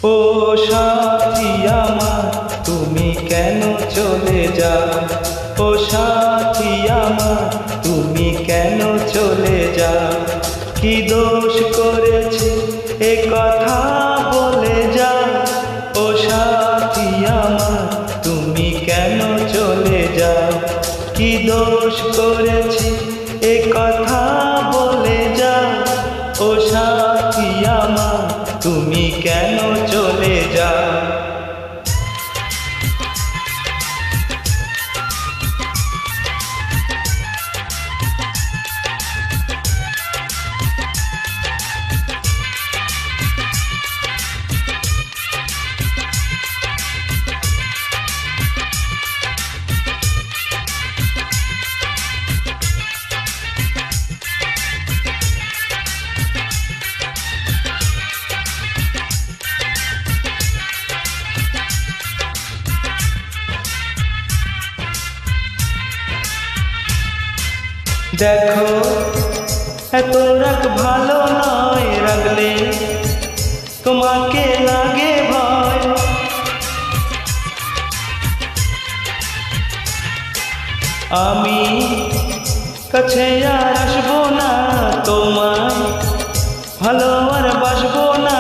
ও সাথী আমার তুমি কেন চলে যাও, ও সাথী আমার তুমি কেন চলে যাও। কি দোষ করেছি এ কথা বলে যাও, ও সাথী আমার তুমি কেন চলে যাও। কি দোষ করেছি এ কথা বলে যাও, ও সাথী আমার তুমি কেন চলে যাও। দেখো এত রাগ ভালো নয়, রাগলে তোমাকে লাগে ভয়। আমি কাছে আর আসবো না, তোমায় ভালো আর বাসবো না।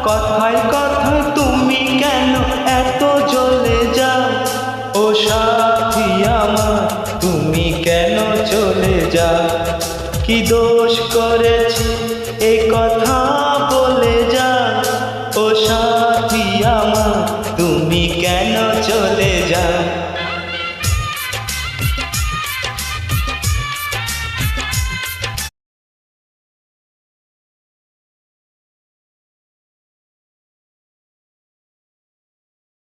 কথায় কথায় তুমি কেন এত জ্বলে যাও, ও সাথী আমার তুমি কেন চলে যাও। কি দোষ করেছি